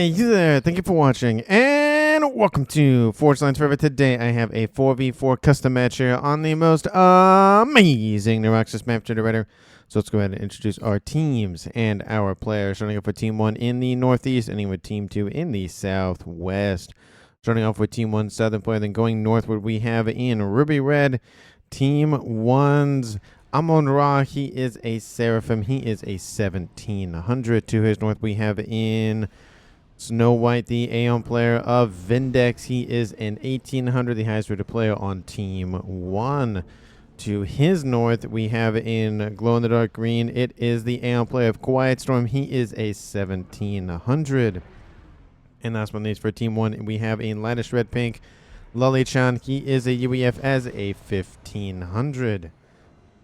Hey you there, thank you for watching, and welcome to Forge Lines Forever. Today I have a 4v4 custom match here on the most amazing Neuroxis map generator. So let's go ahead and introduce our teams and our players. Starting off with Team 1 in the Northeast, ending with Team 2 in the Southwest. Starting off with Team 1 Southern player, then going northward we have in Ruby Red, Team 1's Amon Ra. He is a Seraphim. He is a 1700. To his north we have in Snow White, the Aeon player of Vindex. He is an 1800, the highest rated player on Team 1. To his north, we have in Glow in the Dark Green, it is the Aeon player of Quiet Storm. He is a 1700. And last but not least, for Team 1, we have in Lightest Red Pink, Lully-chan. He is a UEF as a 1500.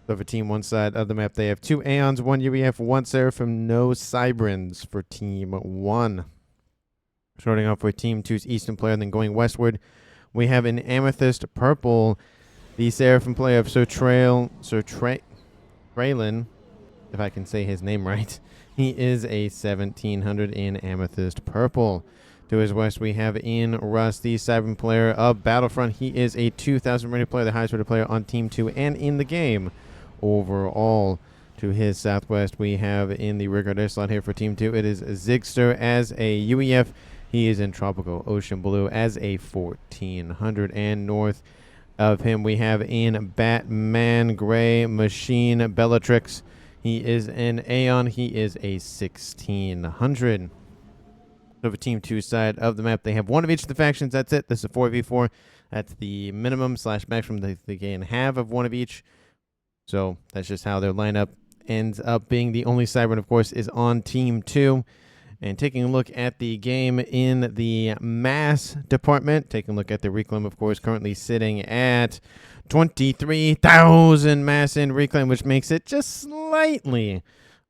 So for Team 1 side of the map, they have 2 Aeons, 1 UEF, 1 Seraphim, no Cybrins for Team 1. Starting off with Team 2's Eastern player, then going westward, we have an Amethyst Purple, the Seraphim player of Sir Traylon, if I can say his name right. He is a 1700 in Amethyst Purple. To his west, we have in Rust, the Cyber player of Battlefront. He is a 2000 rated player, the highest rated player on Team 2 and in the game overall. To his southwest, we have in the Rigard Air slot here for Team 2, it is Zigster as a UEF. He is in Tropical Ocean Blue as a 1400. And north of him, we have in Batman Gray Machine Bellatrix. He is an Aeon. He is a 1600. So for Team 2 side of the map, they have 1 of each of the factions. That's it. This is a 4v4. That's the minimum / maximum they can have of 1 of each. So that's just how their lineup ends up being. The only Cybern, of course, is on Team 2. And taking a look at the game in the mass department, taking a look at the reclaim, of course, currently sitting at 23,000 mass in reclaim, which makes it just slightly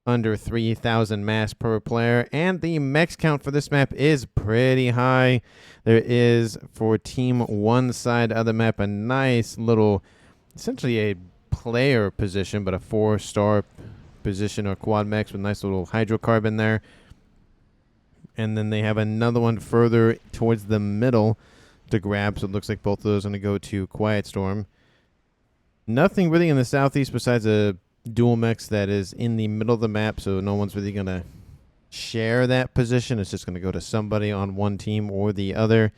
under 3,000 mass per player. And the max count for this map is pretty high. There is, for Team 1 side of the map, a nice little, essentially a player position, but a 4-star position or quad max with a nice little hydrocarbon there. And then they have another one further towards the middle to grab. So it looks like both of those are going to go to Quiet Storm. Nothing really in the southeast besides a dual mech that is in the middle of the map. So no one's really going to share that position. It's just going to go to somebody on one team or the other.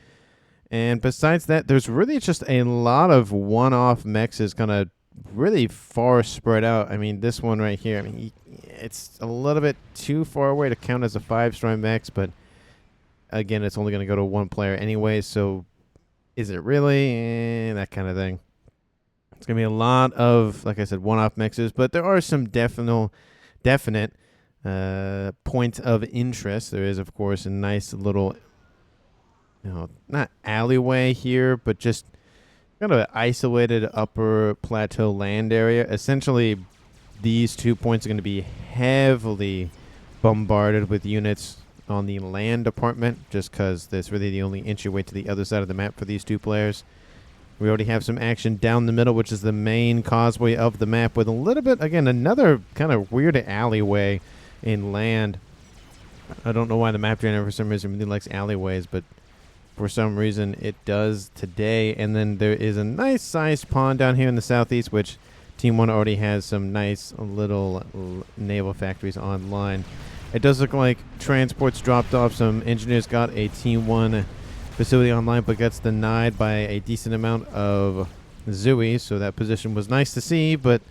And besides that, there's really just a lot of one-off mechs is kind of really far spread out. I mean, this one right here, I mean, it's a little bit too far away to count as a 5-star max, but again, it's only going to go to 1 player anyway, so is it really? That kind of thing. It's going to be a lot of, like I said, one-off mixes, but there are some definite points of interest. There is, of course, a nice little, not alleyway here, but just kind of an isolated upper plateau land area. Essentially, these 2 points are going to be heavily bombarded with units on the land department, just because that's really the only entryway to the other side of the map for these 2 players. We already have some action down the middle, which is the main causeway of the map, with a little bit, again, another kind of weird alleyway in land. I don't know why the map generator for some reason really likes alleyways, but for some reason it does today. And then there is a nice sized pond down here in the southeast, which Team 1 already has some nice little naval factories online. It does look like transports dropped off. Some engineers got a Team 1 facility online, but gets denied by a decent amount of Zooey. So that position was nice to see, but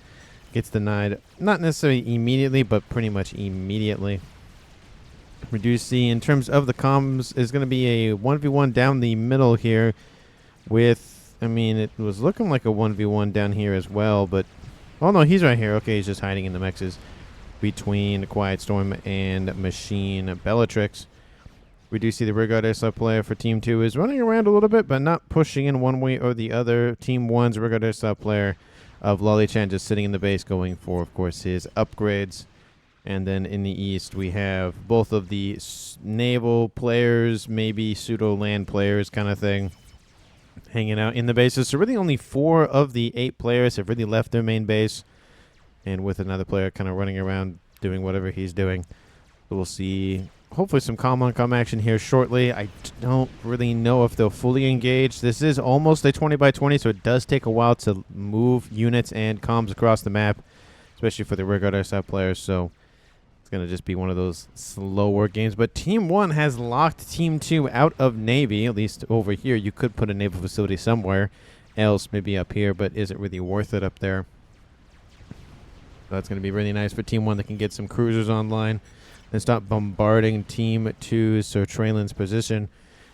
gets denied. Not necessarily immediately, but pretty much immediately. We do see, in terms of the comms, is going to be a 1v1 down the middle here with, I mean, it was looking like a 1v1 down here as well, but, oh no, he's right here. Okay, he's just hiding in the mexes between Quiet Storm and Machine Bellatrix. We do see the Rigard Airslot player for Team 2 is running around a little bit, but not pushing in one way or the other. Team 1's Rigard Airslot player of Lully-chan just sitting in the base going for, of course, his upgrades. And then in the east, we have both of the naval players, maybe pseudo-land players kind of thing, hanging out in the bases. So really only 4 of the 8 players have really left their main base, and with another player kind of running around doing whatever he's doing. So we'll see hopefully some calm-on-calm action here shortly. I don't really know if they'll fully engage. This is almost a 20 by 20, so it does take a while to move units and comms across the map, especially for the rearguard airsoft players, so it's going to just be one of those slower games. But Team 1 has locked Team 2 out of Navy, at least over here. You could put a naval facility somewhere else, maybe up here, but is it really worth it up there? So that's going to be really nice for Team 1 that can get some cruisers online and stop bombarding Team 2's Sir Traylin's position.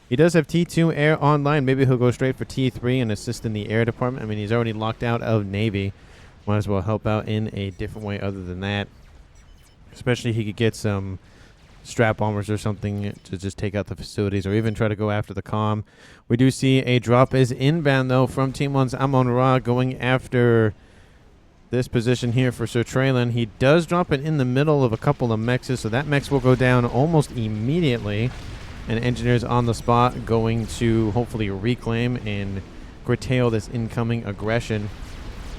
He does have T2 air online. Maybe he'll go straight for T3 and assist in the air department. I mean, he's already locked out of Navy. Might as well help out in a different way other than that. Especially he could get some strap bombers or something to just take out the facilities, or even try to go after the comm. We do see a drop is inbound, though, from Team 1's Amon-Ra going after this position here for Sir Traylin. He does drop it in the middle of a couple of mexes, so that mex will go down almost immediately. And engineers on the spot going to hopefully reclaim and curtail this incoming aggression.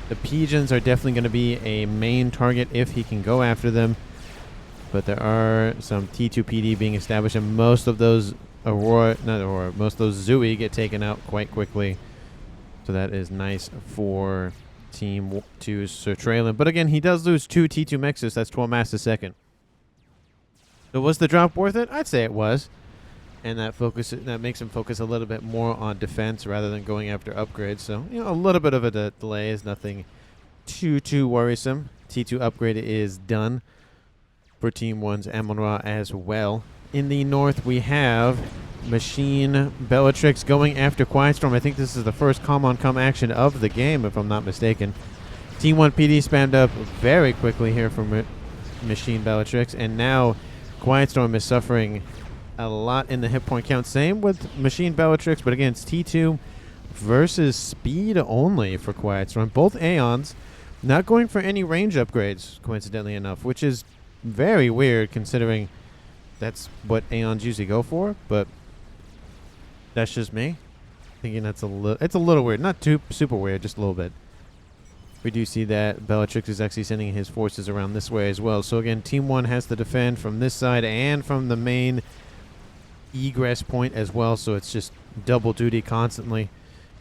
The Pigeons are definitely going to be a main target if he can go after them. But there are some T2 PD being established, and most of those most of those Zui get taken out quite quickly. So that is nice for Team 2's Sir Traylin. But again, he does lose 2 T2 mexes. That's 12 mass a second. So was the drop worth it? I'd say it was. And that makes him focus a little bit more on defense rather than going after upgrades. So, a little bit of a delay is nothing too worrisome. T2 upgrade is done for Team 1's Amon-Ra as well. In the north, we have Machine Bellatrix going after Quiet Storm. I think this is the first come-on-come action of the game, if I'm not mistaken. Team 1 PD spammed up very quickly here from Machine Bellatrix, and now Quiet Storm is suffering a lot in the hit point count. Same with Machine Bellatrix, but again, it's T2 versus speed only for Quiet Storm. Both Aeons not going for any range upgrades, coincidentally enough, which is very weird considering that's what Aeons usually go for, but that's just me thinking it's a little weird. Not too super weird, just a little bit. We do see that Bellatrix is actually sending his forces around this way as well. So again, Team 1 has to defend from this side and from the main egress point as well, so it's just double duty constantly.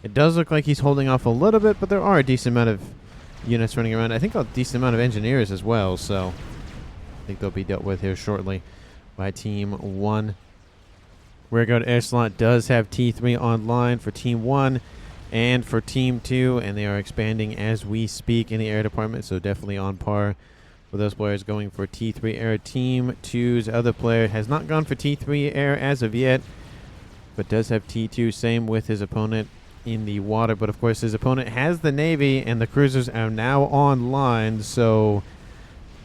It does look like he's holding off a little bit, but there are a decent amount of units running around. I think a decent amount of engineers as well, so I think they'll be dealt with here shortly by Team 1. Rearguard air slot does have T3 online for Team 1 and for Team 2, and they are expanding as we speak in the air department, so definitely on par with those players going for T3 air. Team 2's other player has not gone for T3 air as of yet, but does have T2, same with his opponent in the water. But of course his opponent has the Navy, and the cruisers are now online, so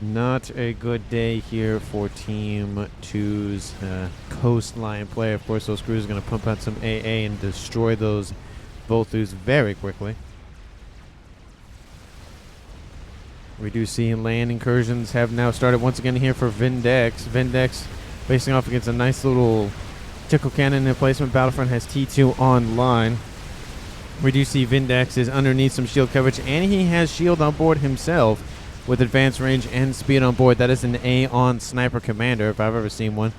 not a good day here for Team 2's coastline player. Of course, those cruisers are going to pump out some AA and destroy those Volthus very quickly. We do see land incursions have now started once again here for Vindex. Vindex facing off against a nice little tickle cannon emplacement. Battlefront has T2 online. We do see Vindex is underneath some shield coverage, and he has shield on board himself with advanced range and speed on board. That is an Aeon sniper commander if I've ever seen one.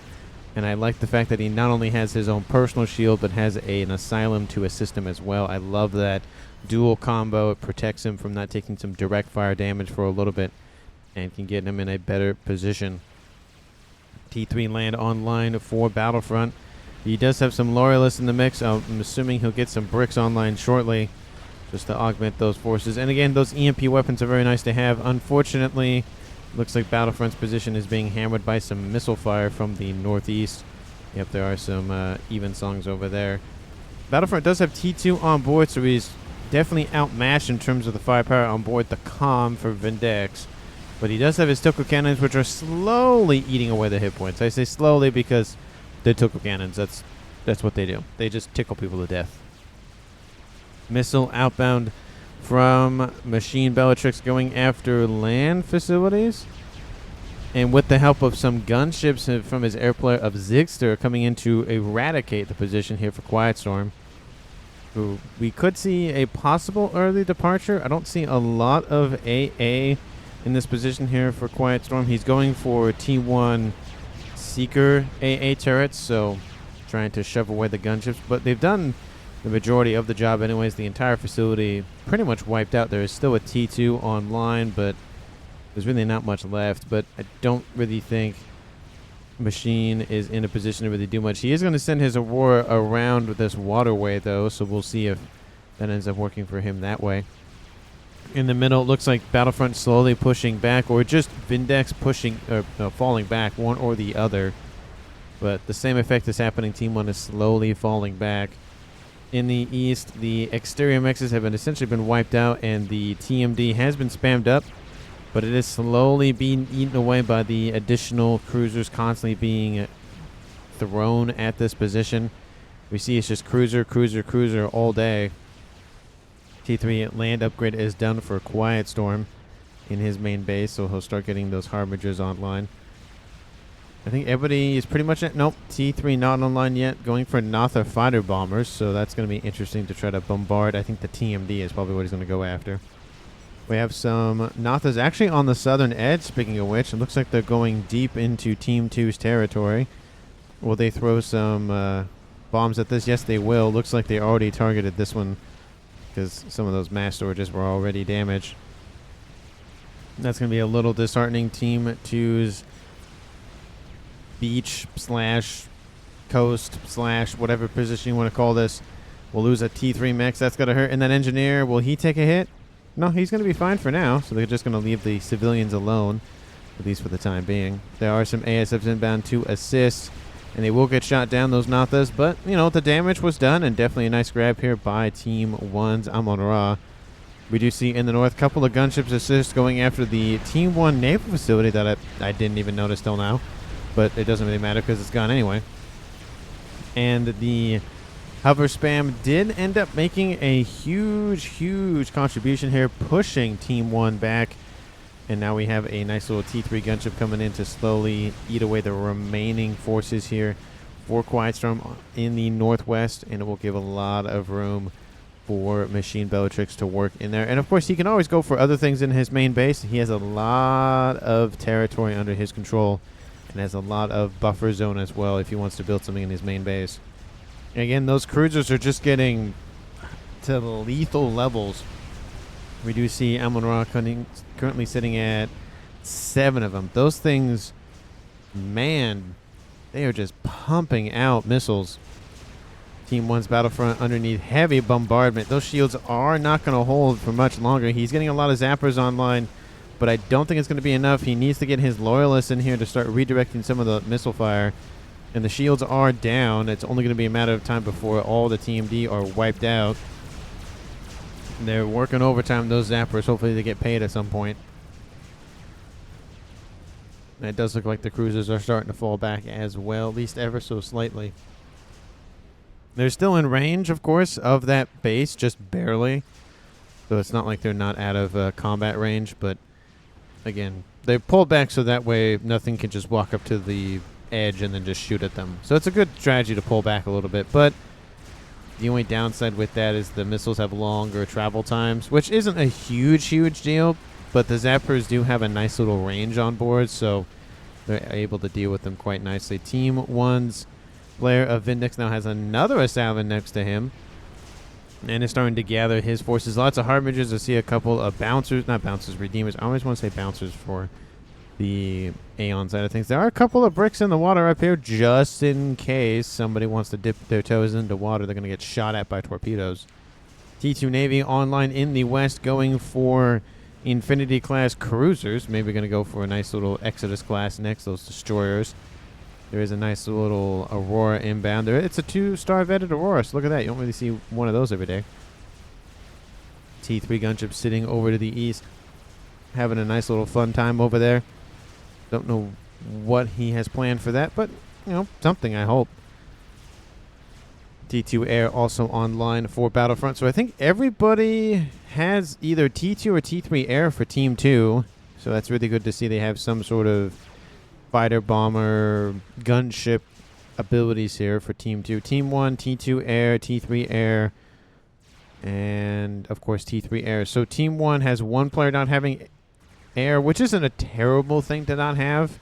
And I like the fact that he not only has his own personal shield, but has an asylum to assist him as well. I love that dual combo. It protects him from not taking some direct fire damage for a little bit and can get him in a better position. T3 land online for Battlefront. He does have some loyalists in the mix. I'm assuming he'll get some bricks online shortly just to augment those forces. And again, those EMP weapons are very nice to have. Unfortunately, looks like Battlefront's position is being hammered by some missile fire from the northeast. Yep, there are some even songs over there. Battlefront does have T2 on board, so he's definitely outmatched in terms of the firepower on board the comm for Vindex. But he does have his tickle cannons, which are slowly eating away the hit points. I say slowly because they're tickle cannons. That's what they do. They just tickle people to death. Missile outbound from Machine Bellatrix going after land facilities. And with the help of some gunships from his air player of Zigster coming in to eradicate the position here for Quiet Storm. We could see a possible early departure. I don't see a lot of AA in this position here for Quiet Storm. He's going for T1 Seeker AA turrets, so trying to shove away the gunships. But they've done the majority of the job anyways. The entire facility pretty much wiped out. There is still a T2 online, but there's really not much left. But I don't really think Machine is in a position to really do much. He is going to send his Aurora around this waterway, though, so we'll see if that ends up working for him that way. In the middle, it looks like Battlefront slowly pushing back, or just Vindex pushing, or falling back, one or the other. But the same effect is happening. Team 1 is slowly falling back. In the east, the exterior mexes have essentially been wiped out, and the TMD has been spammed up, but it is slowly being eaten away by the additional cruisers constantly being thrown at this position. We see it's just cruiser, cruiser, cruiser all day. T3 land upgrade is done for Quiet Storm in his main base, so he'll start getting those Harbingers online. I think everybody is pretty much at... Nope, T3 not online yet. Going for Notha fighter bombers, so that's going to be interesting to try to bombard. I think the TMD is probably what he's going to go after. We have some Nothas actually on the southern edge, speaking of which. It looks like they're going deep into Team 2's territory. Will they throw some bombs at this? Yes, they will. Looks like they already targeted this one because some of those mass storages were already damaged. That's going to be a little disheartening. Team 2's beach slash coast slash whatever position you want to call this will lose a T3 mech. That's going to hurt. And that engineer, will he take a hit? No, he's going to be fine for now. So they're just going to leave the civilians alone, at least for the time being. There are some ASFs inbound to assist, and they will get shot down, those Nothas. But, you know, the damage was done, and definitely a nice grab here by Team 1's Amon-Ra. We do see in the north a couple of gunships assist going after the Team 1 naval facility that I didn't even notice till now. But it doesn't really matter because it's gone anyway. And the hover spam did end up making a huge, huge contribution here, pushing Team 1 back. And now we have a nice little T3 gunship coming in to slowly eat away the remaining forces here for Quiet Storm in the northwest. And it will give a lot of room for Machine Bellatrix to work in there. And of course, he can always go for other things in his main base. He has a lot of territory under his control and has a lot of buffer zone as well if he wants to build something in his main base. Again, those cruisers are just getting to lethal levels. We do see Amon-Ra currently sitting at 7 of them. Those things, man, they are just pumping out missiles. Team 1's Battlefront underneath heavy bombardment. Those shields are not going to hold for much longer. He's getting a lot of zappers online, but I don't think it's going to be enough. He needs to get his loyalists in here to start redirecting some of the missile fire. And the shields are down. It's only going to be a matter of time before all the TMD are wiped out. They're working overtime, those zappers. Hopefully they get paid at some point. And it does look like the cruisers are starting to fall back as well, at least ever so slightly. They're still in range, of course, of that base, just barely. So it's not like they're not out of combat range. But, again, they pulled back so that way nothing can just walk up to the edge and then just shoot at them. So it's a good strategy to pull back a little bit, but the only downside with that is the missiles have longer travel times, which isn't a huge deal, but the zappers do have a nice little range on board, so they're able to deal with them quite nicely. Team 1's player of Vindex now has another assailant next to him and is starting to gather his forces. Lots of Harbingers. I see a couple of bouncers, not bouncers, redeemers. I always want to say bouncers for the Aeon side of things. There are a couple of bricks in the water up here just in case somebody wants to dip their toes into water. They're going to get shot at by torpedoes. T2 Navy online in the west going for Infinity class cruisers. Maybe going to go for a nice little Exodus class next, those destroyers. There is a nice little Aurora inbound there. It's a 2-star vetted Aurora, so look at that. You don't really see one of those every day. T3 gunship sitting over to the east, having a nice little fun time over there. Don't know what he has planned for that, but, you know, something, I hope. T2 Air also online for Battlefront. So I think everybody has either T2 or T3 Air for Team 2. So that's really good to see they have some sort of fighter, bomber, gunship abilities here for Team 2. Team 1, T2 Air, T3 Air, and, of course, T3 Air. So Team 1 has one player not having air, which isn't a terrible thing to not have,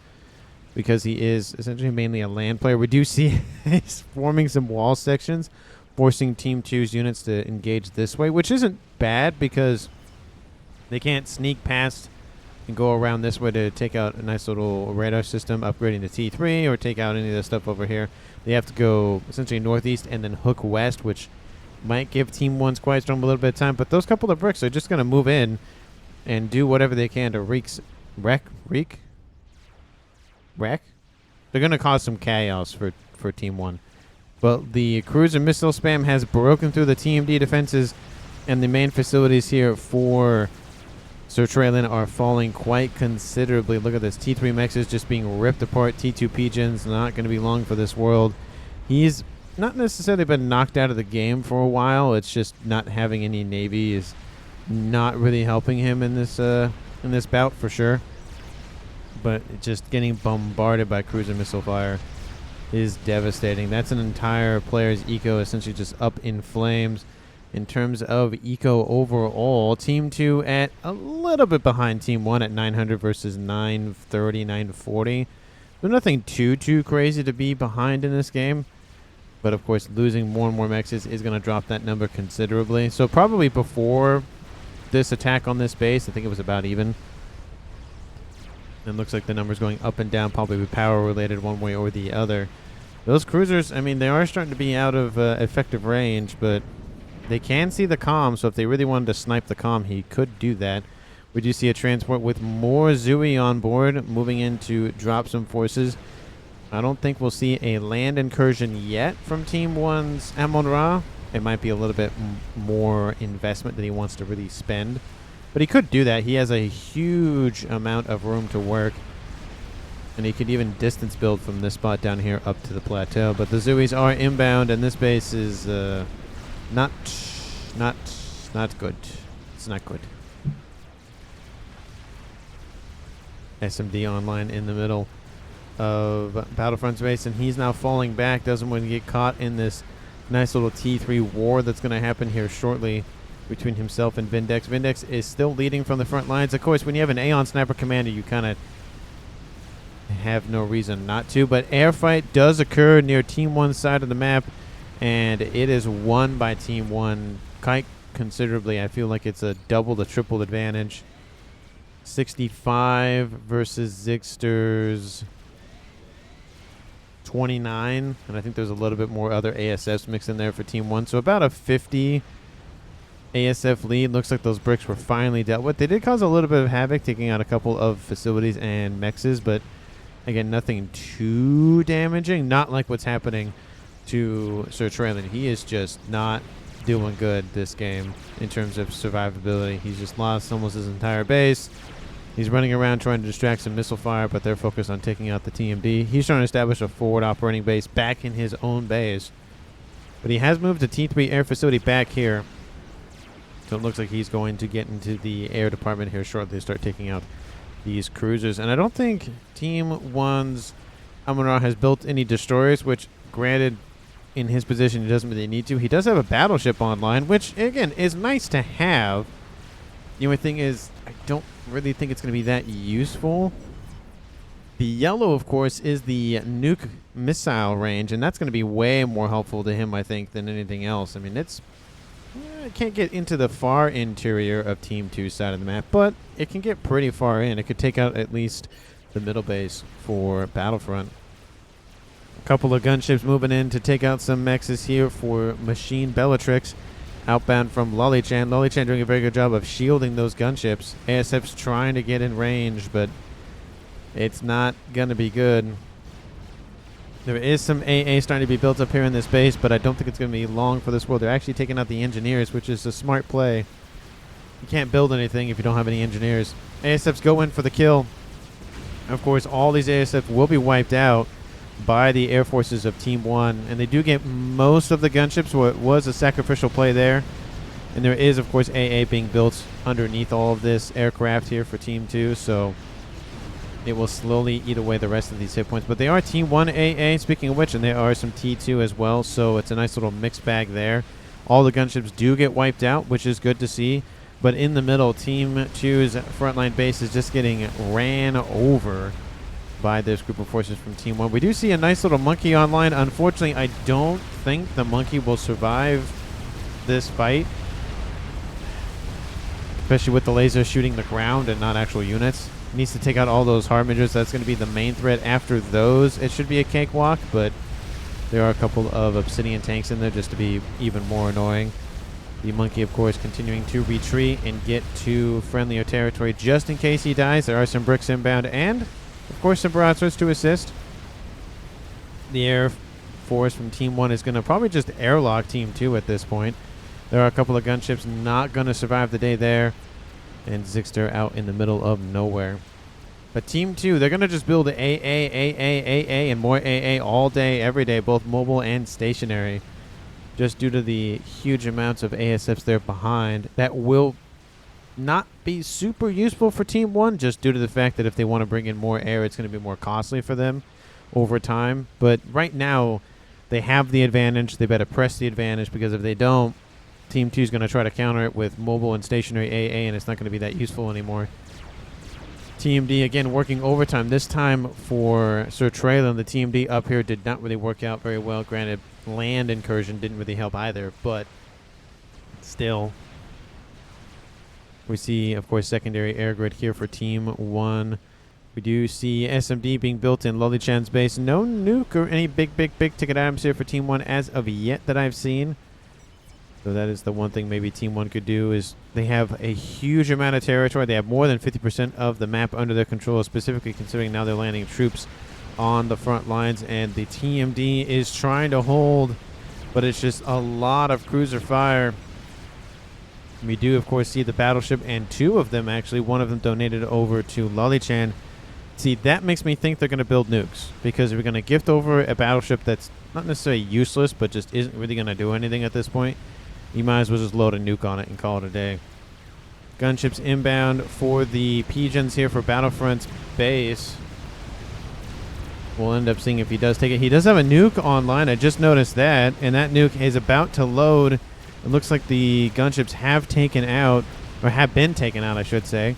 because he is essentially mainly a land player. We do see he's forming some wall sections, forcing Team 2's units to engage this way, which isn't bad because they can't sneak past and go around this way to take out a nice little radar system, upgrading to T3, or take out any of the stuff over here. They have to go essentially northeast and then hook west, which might give Team 1's Quiet Storm a little bit of time. But those couple of bricks are just going to move in and do whatever they can to wreck. They're going to cause some chaos for Team 1. But the cruiser missile spam has broken through the TMD defenses, and the main facilities here for Sir Traylon are falling quite considerably. Look at this. T3 mechs is just being ripped apart. T2 Pigeon's not going to be long for this world. He's not necessarily been knocked out of the game for a while. It's just not having any Navy is not really helping him in this bout for sure. But just getting bombarded by cruiser missile fire is devastating. That's an entire player's eco essentially just up in flames. In terms of eco overall, Team 2 at a little bit behind Team 1 at 900 versus 930, 940. There's nothing too crazy to be behind in this game. But, of course, losing more and more mechs is going to drop that number considerably. So probably before this attack on this base, I think it was about even. It looks like the numbers going up and down, probably power related one way or the other. Those cruisers, I mean, they are starting to be out of effective range, but they can see the comm, so if they really wanted to snipe the comm, he could do that. We do see a transport with more Zui on board, moving in to drop some forces. I don't think we'll see a land incursion yet from Team 1's Amon-Ra. It might be a little bit more investment that he wants to really spend. But he could do that. He has a huge amount of room to work. And he could even distance build from this spot down here up to the plateau. But the Zuis are inbound, and this base is not good. It's not good. SMD online in the middle of Battlefront's base, and he's now falling back. Doesn't want to get caught in this nice little T3 war that's going to happen here shortly between himself and Vindex. Vindex is still leading from the front lines. Of course, when you have an Aeon Sniper Commander, you kind of have no reason not to. But air fight does occur near Team 1's side of the map, and it is won by Team 1 quite considerably. I feel like it's a double to triple advantage. 65 versus Zigster's 29, and I think there's a little bit more other ASFs mixed in there for Team 1. So about a 50 ASF lead. Looks like those bricks were finally dealt with. They did cause a little bit of havoc, taking out a couple of facilities and mexes, but again, nothing too damaging. Not like what's happening to Sir Traylon. He is just not doing good this game in terms of survivability. He's just lost almost his entire base. He's running around trying to distract some missile fire, but they're focused on taking out the TMD. He's trying to establish a forward operating base back in his own base. But he has moved the T3 air facility back here. So it looks like he's going to get into the air department here shortly to start taking out these cruisers. And I don't think Team 1's Amon-Ra has built any destroyers, which, granted, in his position, he doesn't really need to. He does have a battleship online, which, again, is nice to have. The only thing is, I don't really think it's going to be that useful. The yellow, of course, is the Nuke missile range, and that's going to be way more helpful to him, I think, than anything else. I mean, it can't get into the far interior of Team 2's side of the map, but it can get pretty far in. It could take out at least the middle base for Battlefront. A couple of gunships moving in to take out some mexes here for Machine Bellatrix. Outbound from Lolly-chan. Lolly-chan doing a very good job of shielding those gunships. ASF's trying to get in range, but it's not going to be good. There is some AA starting to be built up here in this base, but I don't think it's going to be long for this world. They're actually taking out the engineers, which is a smart play. You can't build anything if you don't have any engineers. ASFs go in for the kill. Of course, all these ASFs will be wiped out by the air forces of Team 1, and they do get most of the gunships, so it was a sacrificial play there. And there is, of course, AA being built underneath all of this aircraft here for Team 2, so it will slowly eat away the rest of these hit points. But they are Team 1 AA, speaking of which, and there are some T2 as well, so it's a nice little mixed bag there. All the gunships do get wiped out, which is good to see. But in the middle, Team 2's frontline base is just getting ran over by this group of forces from Team 1. We do see a nice little monkey online. Unfortunately, I don't think the monkey will survive this fight, especially with the laser shooting the ground and not actual units. It needs to take out all those harbingers. That's going to be the main threat. After those, it should be a cakewalk, but there are a couple of obsidian tanks in there just to be even more annoying. The monkey, of course, continuing to retreat and get to friendlier territory just in case he dies. There are some bricks inbound and, of course, some broadswords to assist. The Air Force from Team 1 is going to probably just airlock Team 2 at this point. There are a couple of gunships not going to survive the day there. And Zixter out in the middle of nowhere. But Team 2, they're going to just build AA, and more AA all day, every day, both mobile and stationary. Just due to the huge amounts of ASFs there behind. That will not be super useful for Team 1, just due to the fact that if they want to bring in more air, it's going to be more costly for them over time. But right now, they have the advantage. They better press the advantage, because if they don't, Team 2 is going to try to counter it with mobile and stationary AA, and it's not going to be that useful anymore. TMD, again, working overtime. This time for Sir Traylon, the TMD up here did not really work out very well. Granted, land incursion didn't really help either, but still. We see, of course, secondary air grid here for Team 1. We do see SMD being built in Lollychan's base. No nuke or any big ticket items here for Team 1 as of yet that I've seen. So that is the one thing maybe Team 1 could do, is they have a huge amount of territory. They have more than 50% of the map under their control, specifically considering now they're landing troops on the front lines. And the TMD is trying to hold, but it's just a lot of cruiser fire. We do, of course, see the battleship, and two of them, actually. One of them donated over to Lollychan. See, that makes me think they're going to build nukes, because if we're going to gift over a battleship that's not necessarily useless, but just isn't really going to do anything at this point, you might as well just load a nuke on it and call it a day. Gunships inbound for the Pigeons here for Battlefront's base. We'll end up seeing if he does take it. He does have a nuke online. I just noticed that. And that nuke is about to load. It looks like the gunships have taken out, or have been taken out, I should say.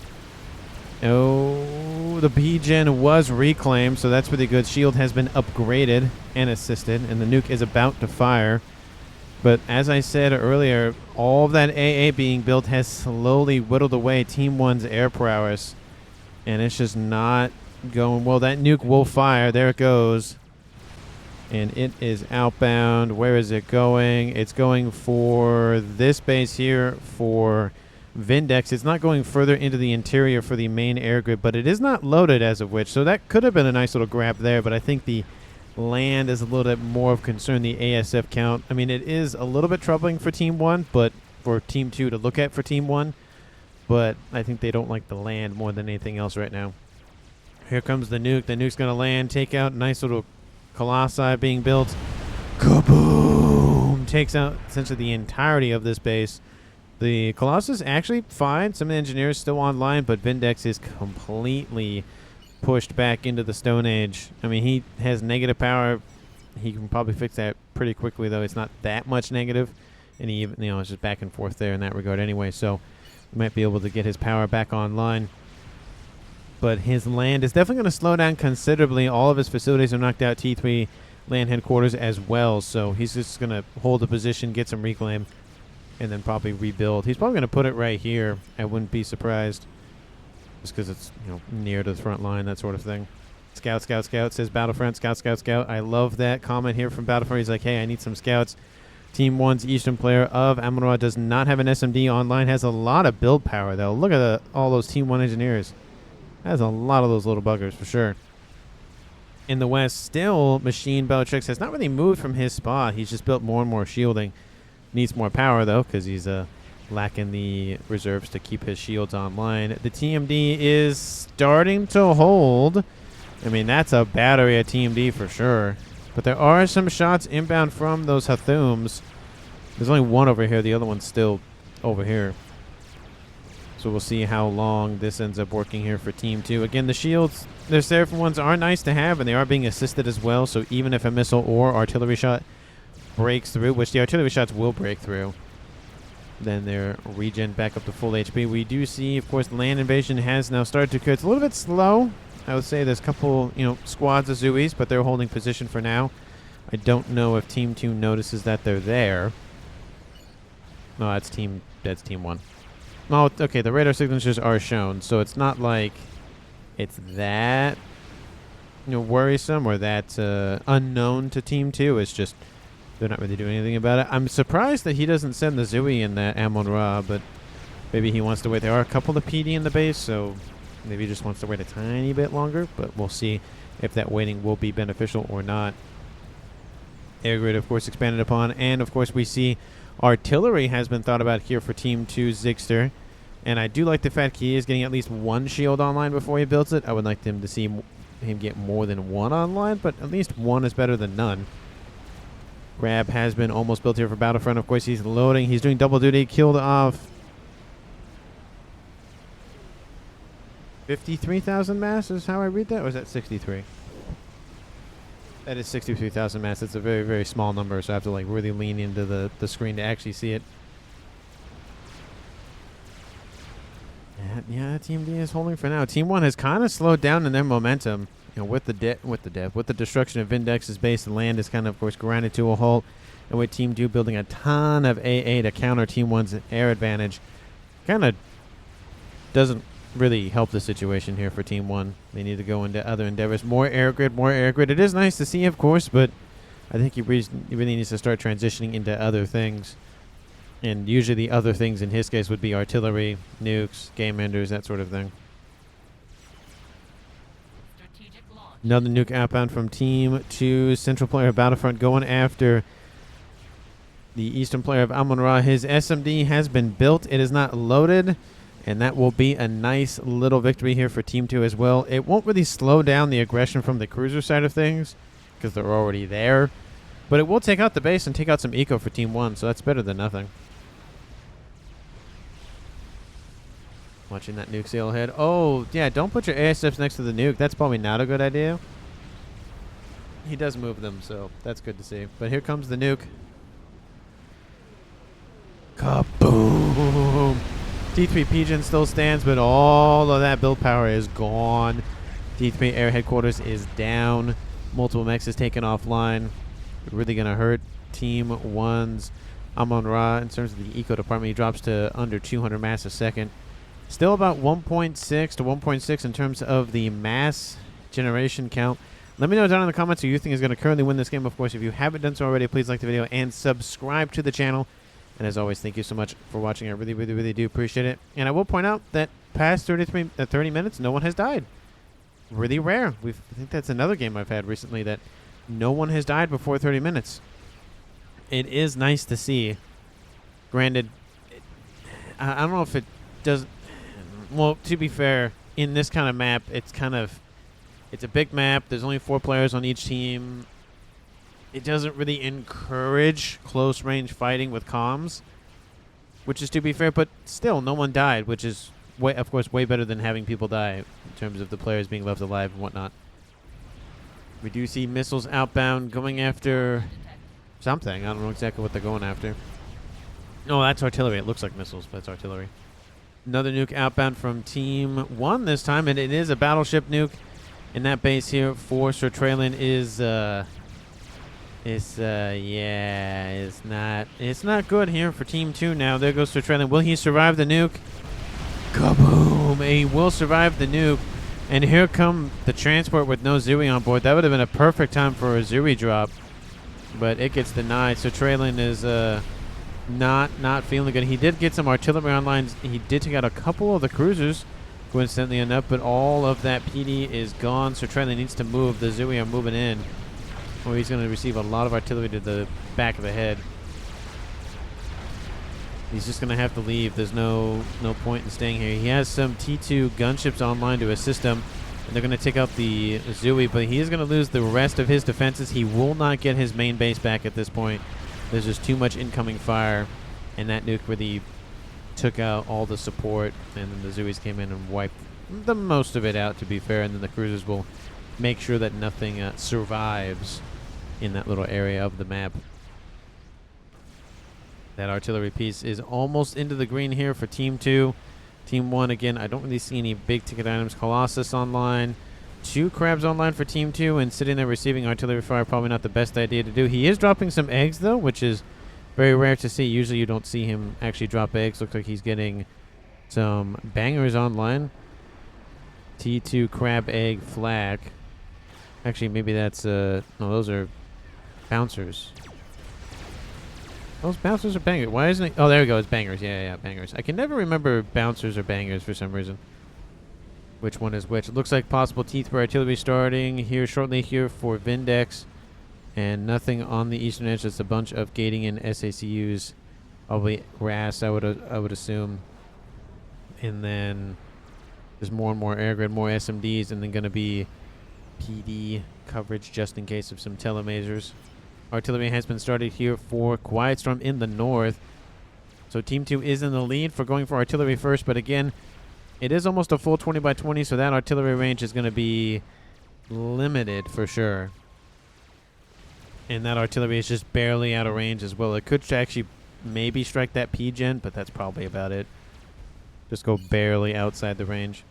Oh, the Pigeon was reclaimed, so that's really good. Shield has been upgraded and assisted, and the nuke is about to fire. But as I said earlier, all of that AA being built has slowly whittled away Team 1's air prowess. And it's just not going well. That nuke will fire. There it goes. And it is outbound. Where is it going? It's going for this base here for Vindex. It's not going further into the interior for the main air grid, but it is not loaded as of which. So that could have been a nice little grab there, but I think the land is a little bit more of concern, the ASF count. I mean, it is a little bit troubling for Team 1, but for Team 2 to look at for Team 1. But I think they don't like the land more than anything else right now. Here comes the nuke. The nuke's going to land, take out nice little Colossi being built. Kaboom! Takes out essentially the entirety of this base. The Colossus actually fine. Some of the engineers still online, but Vindex is completely pushed back into the Stone Age. I mean, he has negative power. He can probably fix that pretty quickly, though. It's not that much negative, and he, it's just back and forth there in that regard anyway. So, he might be able to get his power back online. But his land is definitely going to slow down considerably. All of his facilities are knocked out. T3 land headquarters as well. So he's just going to hold the position, get some reclaim, and then probably rebuild. He's probably going to put it right here. I wouldn't be surprised. Just because it's, near to the front line, that sort of thing. Scout, scout, scout, says Battlefront. Scout, scout, scout. I love that comment here from Battlefront. He's like, hey, I need some scouts. Team 1's Eastern player of Amonra does not have an SMD online. Has a lot of build power, though. Look at all those Team 1 engineers. Has a lot of those little buggers, for sure. In the West, still, Machine Bellatrix has not really moved from his spot. He's just built more and more shielding. Needs more power, though, because he's lacking the reserves to keep his shields online. The TMD is starting to hold. I mean, that's a battery at TMD for sure. But there are some shots inbound from those Hathums. There's only one over here. The other one's still over here. So we'll see how long this ends up working here for Team 2. Again, the shields, their Seraphim ones are nice to have, and they are being assisted as well. So even if a missile or artillery shot breaks through, which the artillery shots will break through, then their regen back up to full HP. We do see, of course, land invasion has now started to occur. It's a little bit slow I would say there's a couple, squads of Zooies, but they're holding position for now. I don't know if Team 2 notices that they're there. No, that's Team 1. Oh, okay, the radar signatures are shown, so it's not like it's that worrisome or that unknown to Team 2. It's just they're not really doing anything about it. I'm surprised that he doesn't send the Zooey in that Amon-Ra, but maybe he wants to wait. There are a couple of PD in the base, so maybe he just wants to wait a tiny bit longer, but we'll see if that waiting will be beneficial or not. Air grid, of course, expanded upon, and of course we see artillery has been thought about here for Team 2 Zigster, and I do like the fact he is getting at least one shield online before he builds it. I would like him to see him get more than one online, but at least one is better than none. Grab has been almost built here for Battlefront. Of course, he's loading. He's doing double duty. Killed off 53,000 mass is how I read that, or is that 63? That is 63,000 mass. It's a very, very small number, so I have to really lean into the screen to actually see it. Yeah, Team D is holding for now. Team 1 has kind of slowed down in their momentum. With the destruction of Vindex's base, the land is kind of course, grinded to a halt. And with Team 2 building a ton of AA to counter Team 1's air advantage, kind of doesn't really help the situation here for Team 1. They need to go into other endeavors. More air grid, more air grid. It is nice to see, of course, but I think he really needs to start transitioning into other things. And usually the other things in his case would be artillery, nukes, game enders, that sort of thing. Another nuke outbound from Team 2. Central player of Battlefront going after the eastern player of Amon-Ra. His SMD has been built. It is not loaded. And that will be a nice little victory here for Team 2 as well. It won't really slow down the aggression from the cruiser side of things because they're already there. But it will take out the base and take out some eco for Team 1, so that's better than nothing. Watching that nuke sail ahead. Oh, yeah, don't put your airstrips next to the nuke. That's probably not a good idea. He does move them, so that's good to see. But here comes the nuke. Kaboom! D3 Pigeon still stands, but all of that build power is gone. D3 Air Headquarters is down. Multiple mechs is taken offline. Really going to hurt Team 1's Amon-Ra in terms of the eco department. He drops to under 200 mass a second. Still about 1.6 to 1.6 in terms of the mass generation count. Let me know down in the comments who you think is going to currently win this game. Of course, if you haven't done so already, please like the video and subscribe to the channel. And as always, thank you so much for watching. I really, really, really do appreciate it. And I will point out that past 30 minutes, no one has died. Really rare. I think that's another game I've had recently that no one has died before 30 minutes. It is nice to see. Granted, I don't know if it does. Well, to be fair, in this kind of map, it's a big map. There's only 4 players on each team. It doesn't really encourage close range fighting with comms, which is to be fair, but still no one died, which is of course way better than having people die in terms of the players being left alive and whatnot. We do see missiles outbound going after something. I don't know exactly what they're going after. No, that's artillery. It looks like missiles, but it's artillery. Another nuke outbound from Team 1 this time, and it is a battleship nuke. And that base here for Sir Traylon is it's not good here for Team 2 now. There goes Sir Traylon. Will he survive the nuke? Kaboom! He will survive the nuke. And here come the transport with no Zooey on board. That would have been a perfect time for a Zooey drop. But it gets denied. So Traylon is not feeling good. He did get some artillery online. He did take out a couple of the cruisers, coincidentally enough, but all of that PD is gone. So Traylon needs to move. The Zooey are moving in. Or he's going to receive a lot of artillery to the back of the head. He's just going to have to leave. There's no point in staying here. He has some T2 gunships online to assist him, and they're going to take out the Zooey, but he is going to lose the rest of his defenses. He will not get his main base back at this point. There's just too much incoming fire, and that nuke really took out all the support, and then the Zooeys came in and wiped the most of it out, to be fair, and then the cruisers will make sure that nothing survives in that little area of the map. That artillery piece is almost into the green here for Team 2. Team 1, again, I don't really see any big ticket items. Colossus online. 2 crabs online for Team 2, and sitting there receiving artillery fire, probably not the best idea to do. He is dropping some eggs, though, which is very rare to see. Usually you don't see him actually drop eggs. Looks like he's getting some bangers online. T2 crab egg flak. Actually, maybe that's, no, those are bouncers. Those bouncers are bangers. Why isn't it? Oh, there we go. It's bangers. Yeah, bangers. I can never remember bouncers or bangers for some reason. Which one is which? It looks like possible teeth for artillery starting here shortly here for Vindex. And nothing on the eastern edge. Just a bunch of gating in SACUs. Probably RAS, I would assume. And then there's more and more air grid, more SMDs, and then going to be PD coverage just in case of some telemasers. Artillery has been started here for Quiet Storm in the north. So Team 2 is in the lead for going for artillery first, but again, it is almost a full 20 by 20, so that artillery range is going to be limited for sure. And that artillery is just barely out of range as well. It could actually maybe strike that P-gen, but that's probably about it. Just go barely outside the range.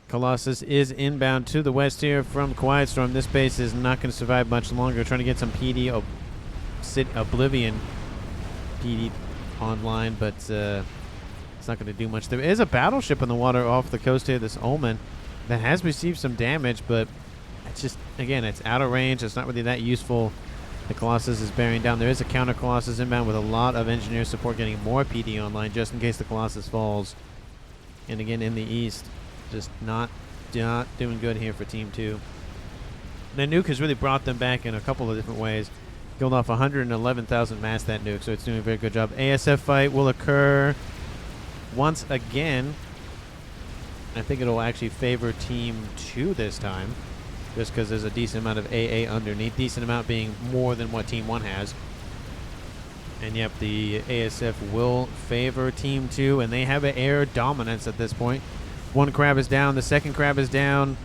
Colossus is inbound to the west here from Quiet Storm. This base is not going to survive much longer. Trying to get some PD Oblivion PD online, but it's not going to do much. There is a battleship in the water off the coast here, this Omen, that has received some damage, but it's just, again, it's out of range. It's not really that useful. The Colossus is bearing down. There is a counter Colossus inbound with a lot of engineer support getting more PD online just in case the Colossus falls. And again, in the east, just not doing good here for Team 2. The Nuke has really brought them back in a couple of different ways. Killed off 111,000 mass, that Nuke, so it's doing a very good job. ASF fight will occur once again. I think it'll actually favor Team 2 this time, just because there's a decent amount of AA underneath. Decent amount being more than what Team 1 has. And yep, the ASF will favor Team 2, and they have an air dominance at this point. One crab is down. The second crab is down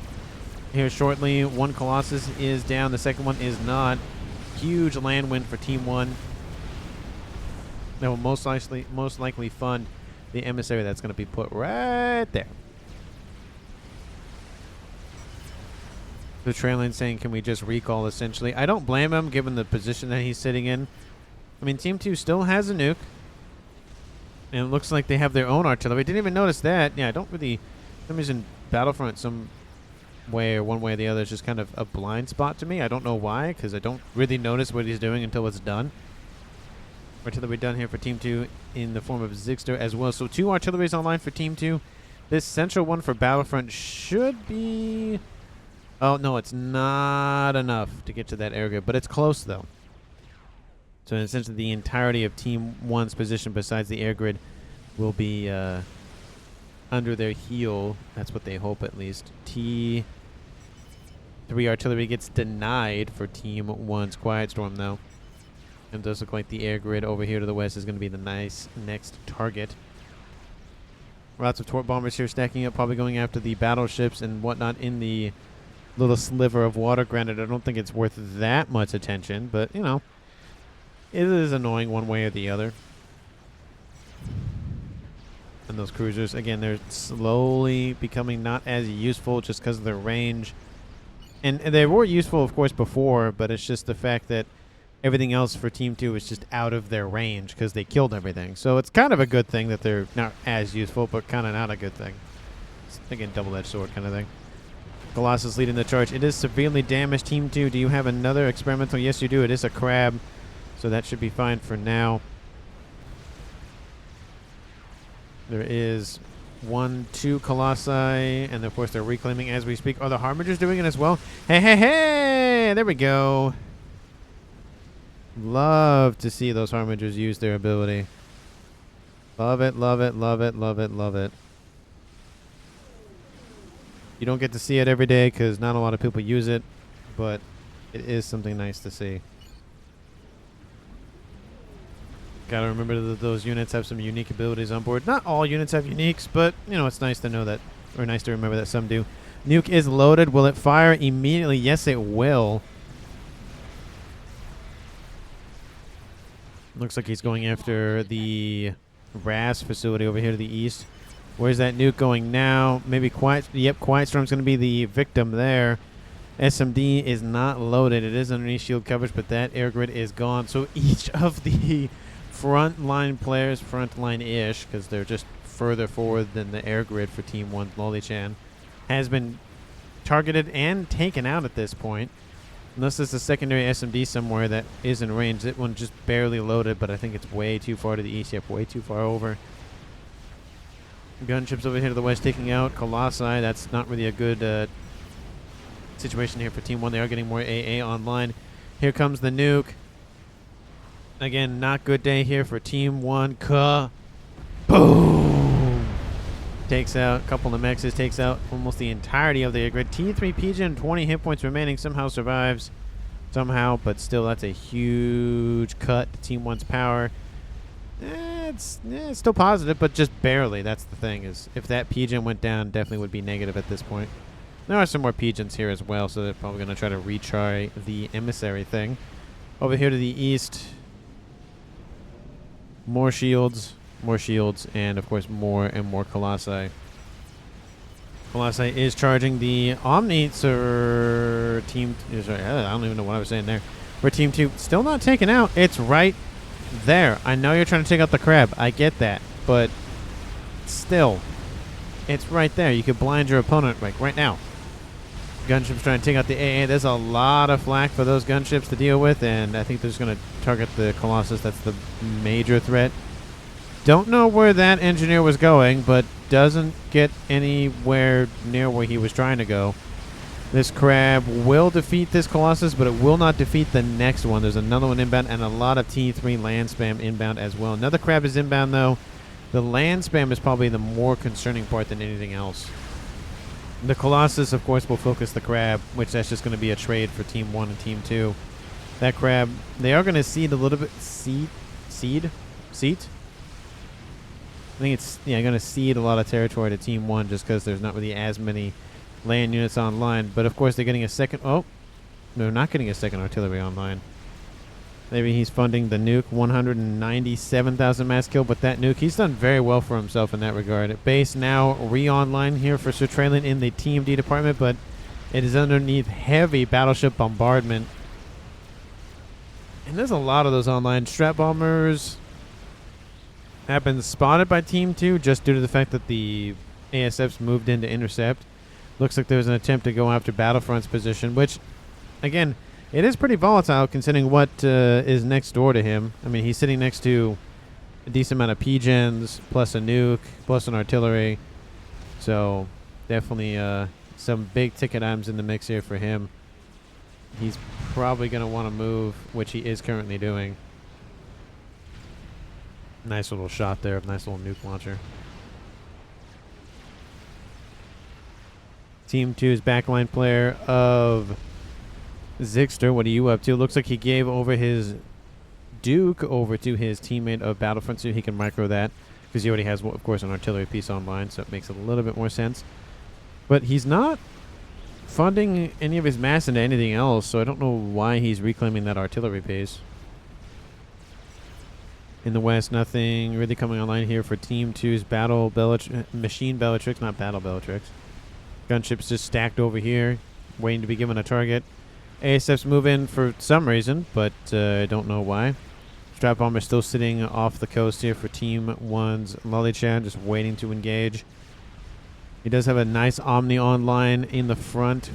here shortly. One Colossus is down. The second one is not. Huge land win for Team 1. That will most likely fund the emissary that's going to be put right there. The trailing saying, can we just recall, essentially? I don't blame him, given the position that he's sitting in. I mean, Team 2 still has a nuke. And it looks like they have their own artillery. Didn't even notice that. Yeah, I don't really... For some reason, Battlefront some way or one way or the other is just kind of a blind spot to me. I don't know why, because I don't really notice what he's doing until it's done. Artillery done here for Team 2 in the form of Zigster as well. So 2 artilleries online for Team 2. This central one for Battlefront should be... Oh, no, it's not enough to get to that air grid, but it's close, though. So essentially the entirety of Team 1's position besides the air grid will be under their heel. That's what they hope, at least. T3 artillery gets denied for Team 1's Quiet Storm, though. And it does look like the air grid over here to the west is going to be the nice next target. Lots of torp bombers here stacking up, probably going after the battleships and whatnot in the little sliver of water. Granted, I don't think it's worth that much attention, but, you know, it is annoying one way or the other. And those cruisers, again, they're slowly becoming not as useful just because of their range. And they were useful, of course, before, but it's just the fact that everything else for Team 2 is just out of their range because they killed everything. So it's kind of a good thing that they're not as useful, but kind of not a good thing. It's, again, double-edged sword kind of thing. Colossus leading the charge. It is severely damaged. Team 2, do you have another experimental? Yes, you do. It is a crab. So that should be fine for now. There is 2 Colossi, and of course they're reclaiming as we speak. Are the Harbingers doing it as well? Hey, hey, hey! There we go. Love to see those Harbingers use their ability. Love it, love it, love it, love it, love it. You don't get to see it every day because not a lot of people use it, but it is something nice to see. Gotta remember that those units have some unique abilities on board. Not all units have uniques, but, you know, it's nice to know that, or nice to remember that some do. Nuke is loaded. Will it fire immediately? Yes, it will. Looks like he's going after the RAS facility over here to the east. Where's that nuke going now? Maybe Quiet. Yep, Quiet Storm's going to be the victim there. SMD is not loaded. It is underneath shield coverage, but that air grid is gone. So each of the frontline players, frontline-ish, because they're just further forward than the air grid for Team 1 Lolichan, has been targeted and taken out at this point. Unless there's a secondary SMD somewhere that is in range. That one just barely loaded, but I think it's way too far to the east. Yep, way too far over. Gunships over here to the west taking out Colossi. That's not really a good situation here for Team 1. They are getting more AA online. Here comes the nuke. Again, not good day here for Team 1. Boom! Takes out a couple of Nemexes. Takes out almost the entirety of the grid. T3 Pigeon, 20 hit points remaining. Somehow survives. Somehow, but still that's a huge cut to Team 1's power. It's still positive, but just barely. That's the thing, is if that Pigeon went down, definitely would be negative at this point. There are some more Pigeons here as well, so they're probably going to try to retry the emissary thing. Over here to the east, more shields, and of course more and more Colossi. Colossi is charging the Omni, team. Sorry, I don't even know what I was saying there. We're Team 2 still not taken out. It's right there. I know you're trying to take out the crab. I get that, but still, it's right there. You could blind your opponent like right now. Gunships trying to take out the AA. There's a lot of flak for those gunships to deal with, and I think they're just going to target the Colossus. That's the major threat. Don't know where that engineer was going, but doesn't get anywhere near where he was trying to go. This crab will defeat this Colossus, but it will not defeat the next one. There's another one inbound, and a lot of T3 land spam inbound as well. Another crab is inbound, though. The land spam is probably the more concerning part than anything else. The Colossus, of course, will focus the crab, which that's just going to be a trade for Team 1 and Team 2. That crab, they are going to seed a little bit. Seat? I think it's, yeah, going to cede a lot of territory to Team 1 just because there's not really as many land units online. But, of course, they're getting a second... Oh, they're not getting a second artillery online. Maybe he's funding the nuke, 197,000 mass kill, but that nuke, he's done very well for himself in that regard. Base now re-online here for Sir Traylon in the TMD department, but it is underneath heavy battleship bombardment. And there's a lot of those online. Strat bombers have been spotted by Team 2 just due to the fact that the ASFs moved in to intercept. Looks like there was an attempt to go after Battlefront's position, which, again, it is pretty volatile considering what is next door to him. I mean, he's sitting next to a decent amount of P-gens, plus a nuke, plus an artillery. So, definitely some big ticket items in the mix here for him. He's probably going to want to move, which he is currently doing. Nice little shot there. Nice little nuke launcher. Team 2's backline player of Zixter, what are you up to? Looks like he gave over his Duke over to his teammate of Battlefront, so he can micro that, because he already has, of course, an artillery piece online, so it makes a little bit more sense. But he's not funding any of his mass into anything else, so I don't know why he's reclaiming that artillery piece. In the west, nothing really coming online here for Team 2's Machine Bellatrix, not Battle Bellatrix. Gunships just stacked over here, waiting to be given a target. ASFs move in for some reason, but I don't know why. Strat Bomber still sitting off the coast here for Team 1's Lolichan, just waiting to engage. He does have a nice Omni online in the front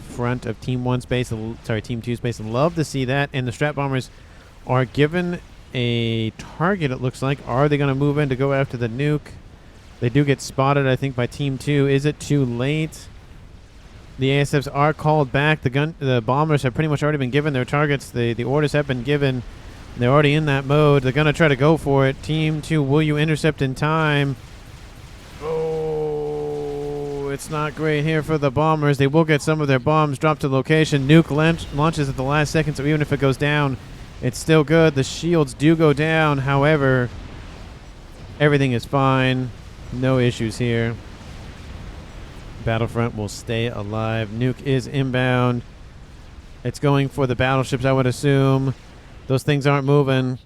of Team 1's base, sorry, Team 2's base. Love to see that. And the Strat Bombers are given a target, it looks like. Are they going to move in to go after the nuke? They do get spotted, I think, by Team 2. Is it too late? The ASFs are called back. The bombers have pretty much already been given their targets. The orders have been given. They're already in that mode. They're going to try to go for it. Team 2, will you intercept in time? Oh, it's not great here for the bombers. They will get some of their bombs dropped to location. Nuke launches at the last second, so even if it goes down, it's still good. The shields do go down. However, everything is fine. No issues here. Battlefront will stay alive. Nuke is inbound. It's going for the battleships, I would assume. Those things aren't moving.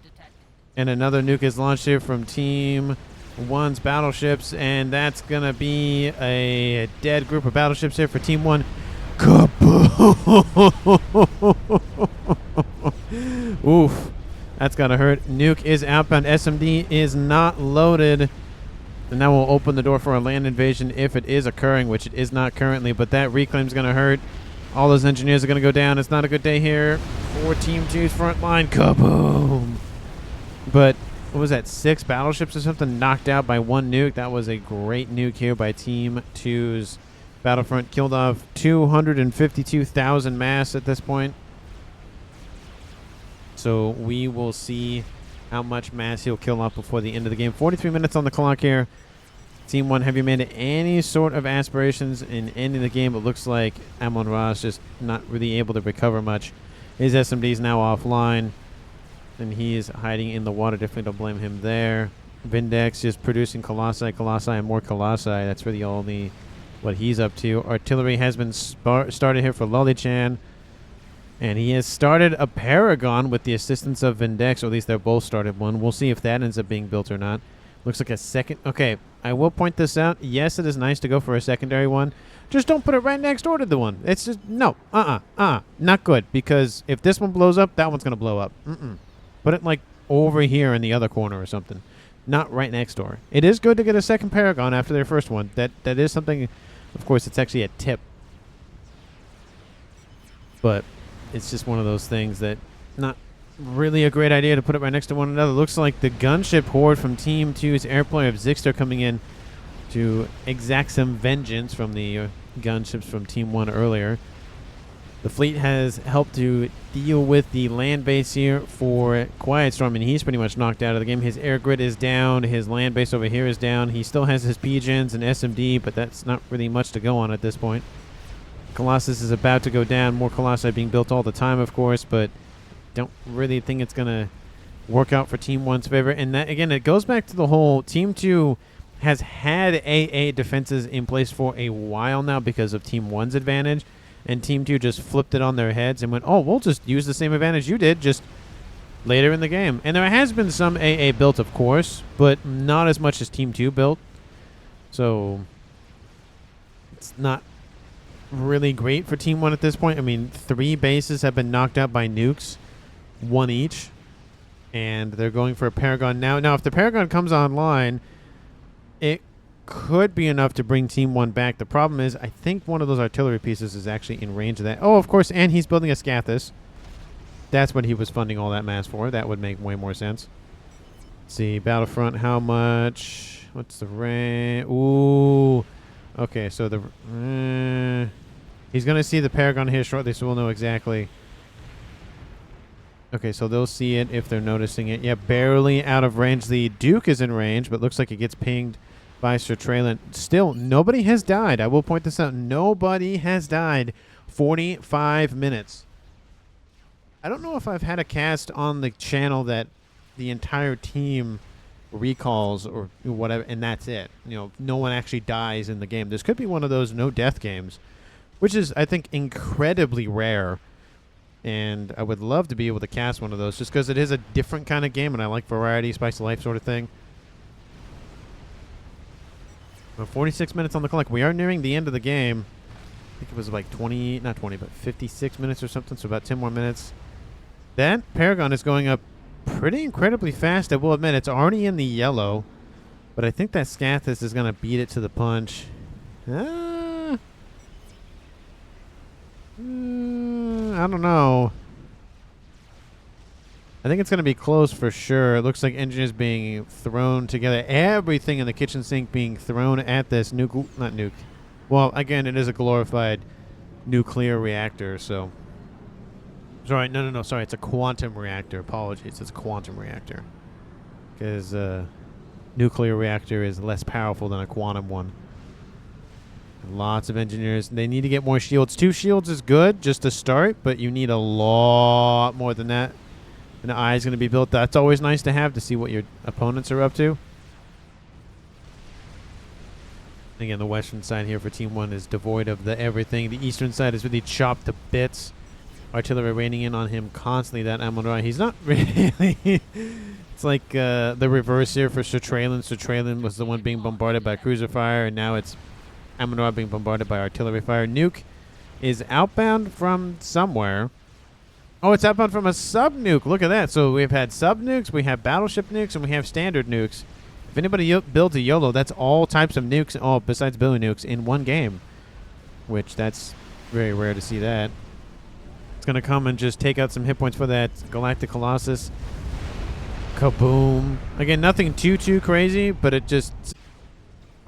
And another nuke is launched here from Team One's battleships, and that's going to be a dead group of battleships here for Team 1. Kaboom! Oof. That's got to hurt. Nuke is outbound. SMD is not loaded. And that will open the door for a land invasion if it is occurring, which it is not currently, but that reclaim is going to hurt. All those engineers are going to go down. It's not a good day here for Team 2's front line. Kaboom! But what was that, 6 battleships or something knocked out by 1 nuke? That was a great nuke here by Team 2's battlefront. Killed off 252,000 mass at this point. So we will see how much mass he'll kill off before the end of the game. 43 minutes on the clock here. Team 1, have you made any sort of aspirations in ending the game? It looks like Amon-Ra is just not really able to recover much. His SMD is now offline, and he is hiding in the water. Definitely don't blame him there. Vindex is producing Colossi, and more Colossi. That's really only what he's up to. Artillery has been started here for Lolly-chan. And he has started a Paragon with the assistance of Vindex, or at least they're both started one. We'll see if that ends up being built or not. Looks like a second. Okay, I will point this out. Yes, it is nice to go for a secondary one. Just don't put it right next door to the one. It's just, no. Not good. Because if this one blows up, that one's going to blow up. Put it like over here in the other corner or something. Not right next door. It is good to get a second Paragon after their first one. That is something, of course, it's actually a tip. But it's just one of those things that not really a great idea to put it right next to one another. Looks like the gunship horde from Team 2's airplane of Zixter coming in to exact some vengeance from the gunships from Team 1 earlier. The fleet has helped to deal with the land base here for Quiet Storm, and he's pretty much knocked out of the game. His air grid is down. His land base over here is down. He still has his PGens and SMD, but that's not really much to go on at this point. Colossus is about to go down. More Colossi being built all the time, of course, but don't really think it's going to work out for Team 1's favor. And that, again, it goes back to the whole Team 2 has had AA defenses in place for a while now because of Team 1's advantage, and Team 2 just flipped it on their heads and went, oh, we'll just use the same advantage you did, just later in the game. And there has been some AA built, of course, but not as much as Team 2 built. So it's not really great for Team 1 at this point. I mean, 3 bases have been knocked out by nukes, 1 each, and they're going for a Paragon now. Now, if the Paragon comes online, it could be enough to bring Team 1 back. The problem is, I think one of those artillery pieces is actually in range of that. Oh, of course, and he's building a Scathis. That's what he was funding all that mass for. That would make way more sense. Let's see, Battlefront, how much? What's the range? Ooh. Okay, so the... he's going to see the Paragon here shortly, so we'll know exactly. Okay, so they'll see it if they're noticing it. Yeah, barely out of range. The Duke is in range, but looks like it gets pinged by Sir Traylon. Still, nobody has died. I will point this out. Nobody has died. 45 minutes. I don't know if I've had a cast on the channel that the entire team recalls or whatever, and that's it. You know, no one actually dies in the game. This could be one of those no death games, which is, I think, incredibly rare. And I would love to be able to cast one of those just because it is a different kind of game, and I like variety, spice of life sort of thing. Well, 46 minutes on the clock. We are nearing the end of the game. I think it was like 20, not 20, but 56 minutes or something, so about 10 more minutes. That Paragon is going up pretty incredibly fast. I will admit, it's already in the yellow, but I think that Scathis is going to beat it to the punch. I don't know. I think it's going to be close for sure. It looks like engineers being thrown together. Everything in the kitchen sink being thrown at this nuke. Not nuke. Well, again, it is a glorified nuclear reactor, so... Sorry, no. Sorry, it's a quantum reactor. Apologies. It's a quantum reactor. Because nuclear reactor is less powerful than a quantum one. Lots of engineers. They need to get more shields. 2 shields is good just to start, but you need a lot more than that. An eye is going to be built. That's always nice to have to see what your opponents are up to. Again, the western side here for Team 1 is devoid of the everything. The eastern side is really chopped to bits. Artillery raining in on him constantly. That Amon-Ra, he's not really... It's it's like the reverse here for Stratralin. Stratralin was the one being bombarded by cruiser fire, and now it's Amador being bombarded by artillery fire. Nuke is outbound from somewhere. Oh, it's outbound from a sub-nuke. Look at that. So we've had sub-nukes, we have battleship nukes, and we have standard nukes. If anybody builds a YOLO, that's all types of nukes, besides billy nukes, in one game. Which, that's very rare to see that. It's going to come and just take out some hit points for that Galactic Colossus. Kaboom. Again, nothing too crazy, but it just...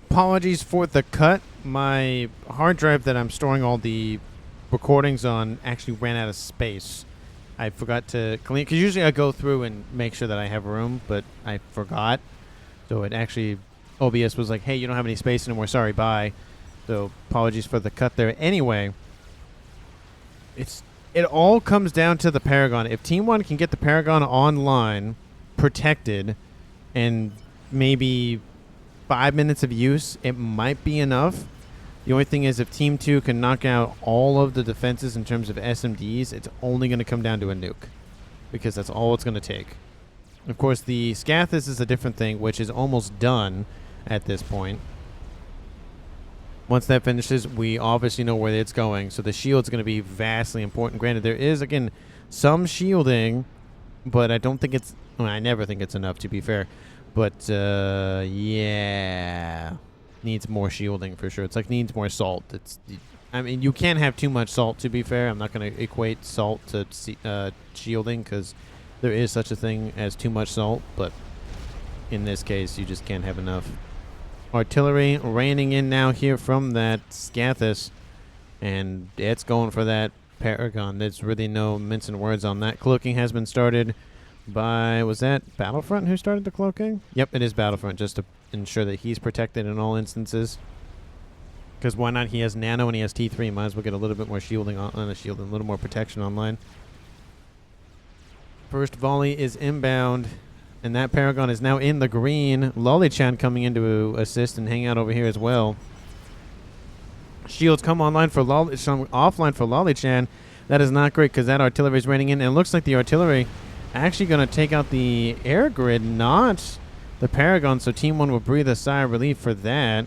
Apologies for the cut. My hard drive that I'm storing all the recordings on actually ran out of space. I forgot to clean, because usually I go through and make sure that I have room, but I forgot. So it actually, OBS was like, hey, you don't have any space anymore. Sorry, bye. So apologies for the cut there. Anyway, it all comes down to the Paragon. If Team 1 can get the Paragon online, protected, and maybe 5 minutes of use, it might be enough. The only thing is, if Team 2 can knock out all of the defenses in terms of SMDs, it's only going to come down to a nuke, because that's all it's going to take. Of course, the Scathis is a different thing, which is almost done at this point. Once that finishes, we obviously know where it's going, so the shield's going to be vastly important. Granted, there is, again, some shielding, but I don't think it's... Well, I never think it's enough, to be fair. But, yeah... Needs more shielding, for sure. It's like needs more salt. I mean, you can't have too much salt, to be fair. I'm not going to equate salt to shielding, because there is such a thing as too much salt, but in this case, you just can't have enough. Artillery raining in now here from that Scathis, and it's going for that Paragon. There's really no mincing words on that. Cloaking has been started by, was that Battlefront who started the cloaking? Yep, it is Battlefront, just to ensure that he's protected in all instances. Because why not? He has Nano and he has T3. Might as well get a little bit more shielding on a shield and a little more protection online. First volley is inbound. And that Paragon is now in the green. Lolly-chan coming in to assist and hang out over here as well. Shields come online for offline for Lolly-chan. That is not great because that artillery is raining in. And it looks like the artillery actually going to take out the air grid, not the Paragon. So Team 1 will breathe a sigh of relief for that.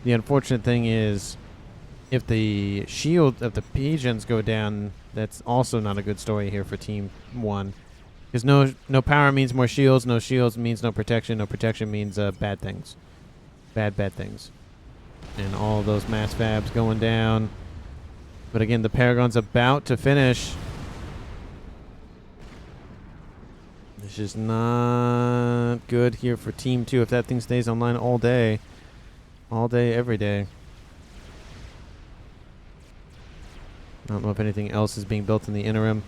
The unfortunate thing is if the shield of the Pigeons go down, that's also not a good story here for Team 1. Because no power means more shields. No shields means no protection. No protection means bad things. Bad things. And all those mass fabs going down. But again, the Paragon's about to finish. This is not good here for Team 2 if that thing stays online all day. All day, every day. I don't know if anything else is being built in the interim.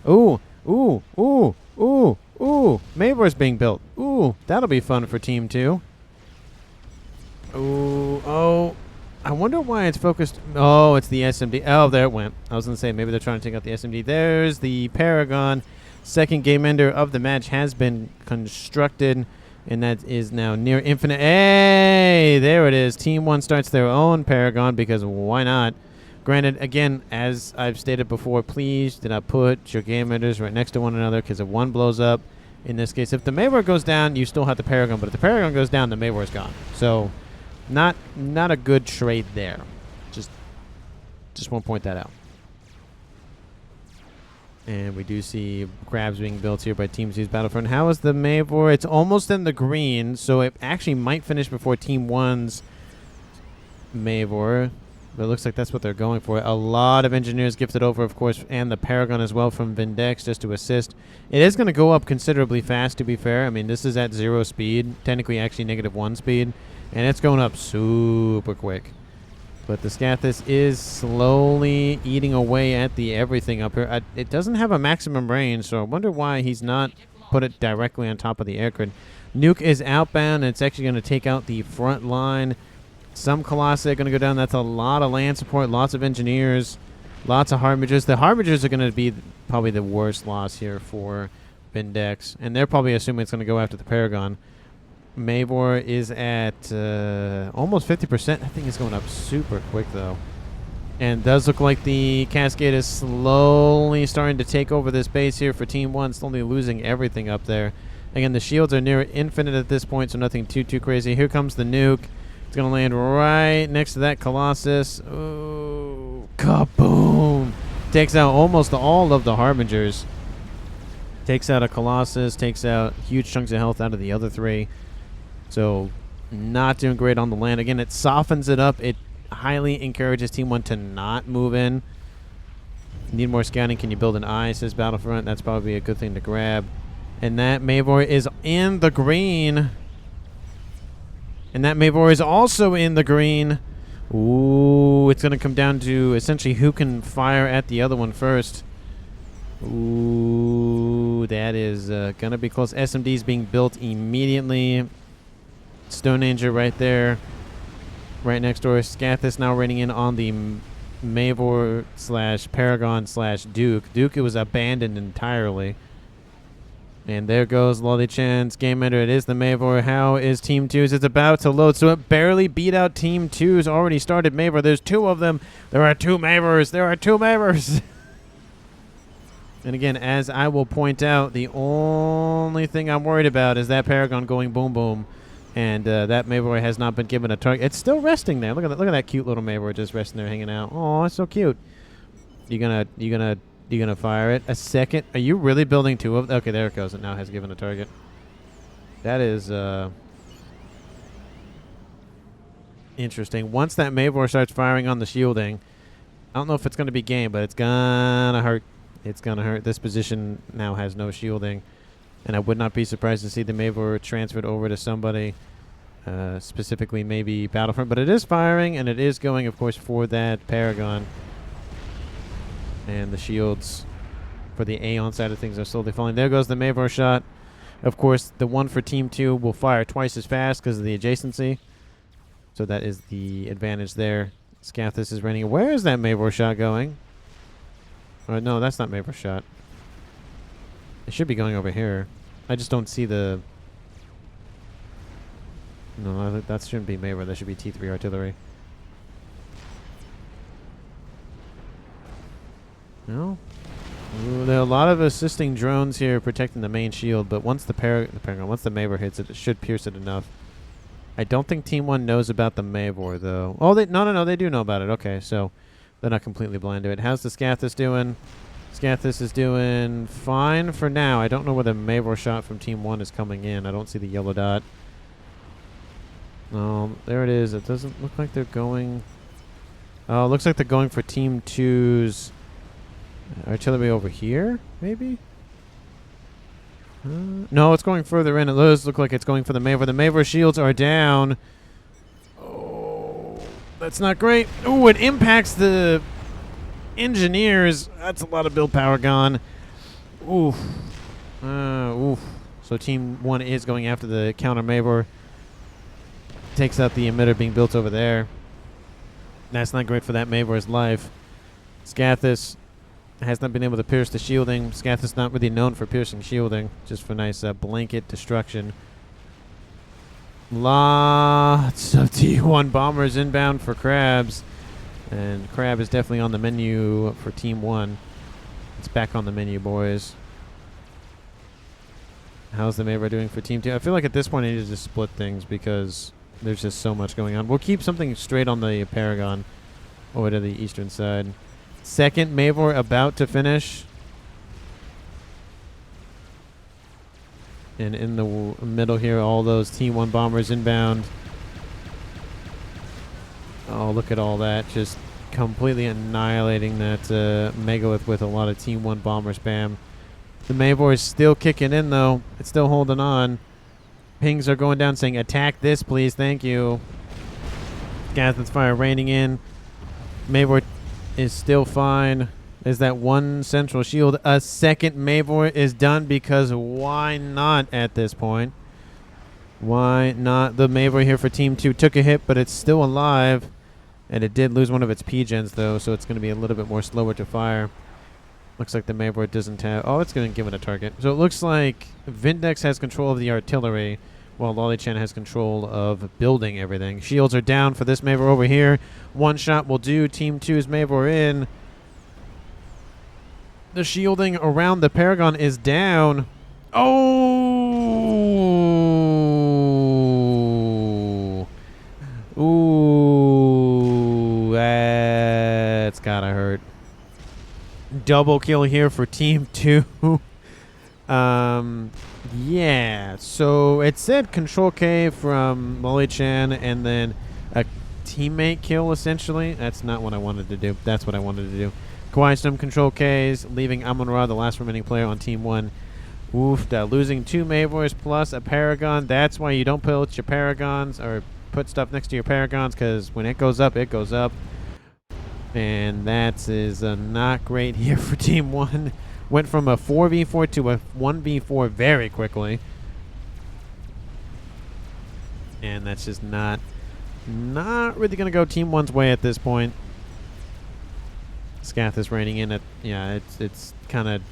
Ooh! Ooh! Ooh! Ooh! Ooh! Mavor's being built. Ooh! That'll be fun for Team 2. Ooh! Oh! I wonder why it's focused. Oh, it's the SMD. Oh, there it went. I was going to say, maybe they're trying to take out the SMD. There's the Paragon. Second game ender of the match has been constructed. And that is now near infinite. Hey! There it is. Team 1 starts their own Paragon because why not? Granted, again, as I've stated before, please do not put your game enders right next to one another because if one blows up, in this case, if the Mavor goes down, you still have the Paragon. But if the Paragon goes down, the Mavor is gone. So, not a good trade there. Just want to point that out. And we do see crabs being built here by Team 2's Battlefront. How is the Mavor? It's almost in the green, so it actually might finish before Team 1's Mavor. But it looks like that's what they're going for. A lot of engineers gifted over, of course, and the Paragon as well from Vindex just to assist. It is going to go up considerably fast, to be fair. I mean, this is at 0 speed, technically actually -1 speed, and it's going up super quick. But the Scathis is slowly eating away at the everything up here. It doesn't have a maximum range, so I wonder why he's not put it directly on top of the air grid. Nuke is outbound, and it's actually going to take out the front line. Some Colossi are going to go down. That's a lot of land support, lots of engineers, lots of Harbingers. The Harbingers are going to be probably the worst loss here for Vindex, and they're probably assuming it's going to go after the Paragon. Mavor is at almost 50%. That thing is going up super quick, though. And it does look like the Cascade is slowly starting to take over this base here for Team 1, slowly losing everything up there. Again, the shields are near infinite at this point, so nothing too crazy. Here comes the nuke. It's going to land right next to that Colossus. Oh, kaboom. Takes out almost all of the Harbingers. Takes out a Colossus, takes out huge chunks of health out of the other 3. So, not doing great on the land. Again, it softens it up. It highly encourages Team 1 to not move in. Need more scouting. Can you build an eye, says Battlefront. That's probably a good thing to grab. And that Mavor is in the green. And that Mavor is also in the green. Ooh, it's going to come down to essentially who can fire at the other one first. Ooh, that is going to be close. SMD's being built immediately. Stone Anger right there. Right next door. Scathis now raining in on the Mavor / Paragon / Duke. Duke, it was abandoned entirely. And there goes Lolly Chan's game ender. It is the Mavor. How is Team 2's? It's about to load, so it barely beat out Team 2's already started Mavor. There's 2 of them. There are 2 Mavors. There are 2 Mavors. And again, as I will point out, the only thing I'm worried about is that Paragon going boom boom. And that Mavor has not been given a target. It's still resting there. Look at that cute little Mavor just resting there, hanging out. Oh, it's so cute. You gonna fire it? A second? Are you really building 2 of them? Okay, there it goes. It now has given a target. That is interesting. Once that Mavor starts firing on the shielding, I don't know if it's going to be game, but it's gonna hurt. It's gonna hurt. This position now has no shielding. And I would not be surprised to see the Mavor transferred over to somebody, specifically maybe Battlefront. But it is firing, and it is going, of course, for that Paragon. And the shields for the Aeon side of things are slowly falling. There goes the Mavor shot. Of course, the one for Team 2 will fire twice as fast because of the adjacency. So that is the advantage there. Scathis is running. Where is that Mavor shot going? Or no, that's not Mavor shot. It should be going over here. I just don't see the... No, that shouldn't be Mavor. That should be T3 artillery. No? Ooh, there are a lot of assisting drones here protecting the main shield, but once the Paragon, once the Mavor hits it, it should pierce it enough. I don't think Team 1 knows about the Mavor, though. Oh, no, they do know about it. Okay, so they're not completely blind to it. How's the Scathis doing? Scathis is doing fine for now. I don't know where the Mavor shot from Team 1 is coming in. I don't see the yellow dot. Oh, there it is. It doesn't look like they're going... Oh, it looks like they're going for Team 2's artillery over here, maybe? No, it's going further in. It does look like it's going for the Mavor. The Mavor shields are down. Oh, that's not great. Oh, it impacts the engineers. That's a lot of build power gone. Oof. Oof. So Team 1 is going after the counter Mavor. Takes out the emitter being built over there. That's not great for that Mavor's life. Scathis has not been able to pierce the shielding. Scathis not really known for piercing shielding, just for nice blanket destruction. Lots of T1 bombers inbound for Crabs. And Crab is definitely on the menu for Team 1. It's back on the menu, boys. How's the Mavor doing for Team 2? I feel like at this point I need to just split things because there's just so much going on. We'll keep something straight on the Paragon over to the eastern side. Second Mavor about to finish. And in the middle here, all those T1 bombers inbound. Oh, look at all that. Just completely annihilating that Megalith with a lot of Team 1 bomber spam. The Mavor is still kicking in, though. It's still holding on. Pings are going down saying, attack this, please. Thank you. Gatlin's fire raining in. Mavor is still fine. There's that one central shield. A second Mavor is done because why not at this point? Why not? The Mavor here for Team 2 took a hit, but it's still alive. And it did lose one of its P-gens, though, so it's going to be a little bit more slower to fire. Looks like the Mavor doesn't have... Oh, it's going to give it a target. So it looks like Vindex has control of the artillery, while Lolichan has control of building everything. Shields are down for this Mavor over here. One shot will do. Team 2's Mavor in. The shielding around the Paragon is down. Oh! double kill here for Team 2. Yeah, so it said Control K from Molly Chan and then a teammate kill, essentially. That's not what I wanted to do. That's what I wanted to do. Kawaii some Control Ks, leaving Amon-Ra, the last remaining player on Team 1. Oof, losing 2 Mavors plus a Paragon. That's why you don't put your Paragons or put stuff next to your Paragons, because when it goes up, it goes up. And that is not great here for Team 1. Went from a 4v4 to a 1v4 very quickly. And that's just not really going to go Team 1's way at this point. Scath is raining in at, yeah, it's kind of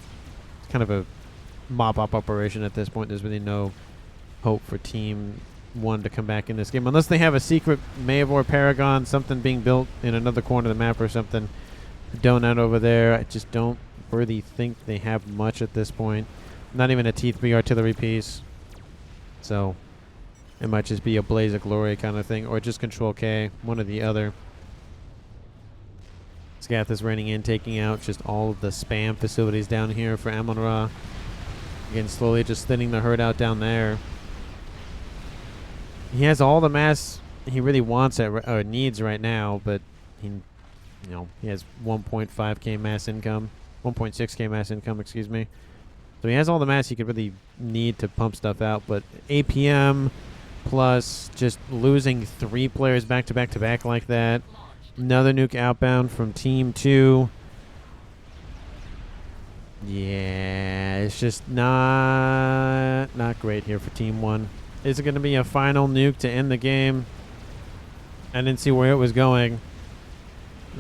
a mop-up operation at this point. There's really no hope for Team 1 to come back in this game. Unless they have a secret Mavor Paragon, something being built in another corner of the map or something. Donut over there. I just don't really think they have much at this point. Not even a T3 artillery piece. So it might just be a Blaze of Glory kind of thing, or just Control K, one or the other. Scath is running in, taking out just all of the spam facilities down here for Amon-Ra. Again, slowly just thinning the herd out down there. He has all the mass he really wants or needs right now, but he has 1.5k mass income. 1.6k mass income, excuse me. So he has all the mass he could really need to pump stuff out, but APM plus just losing 3 players back to back to back like that. Another nuke outbound from Team 2. Yeah, it's just not great here for Team 1. Is it going to be a final nuke to end the game? I didn't see where it was going.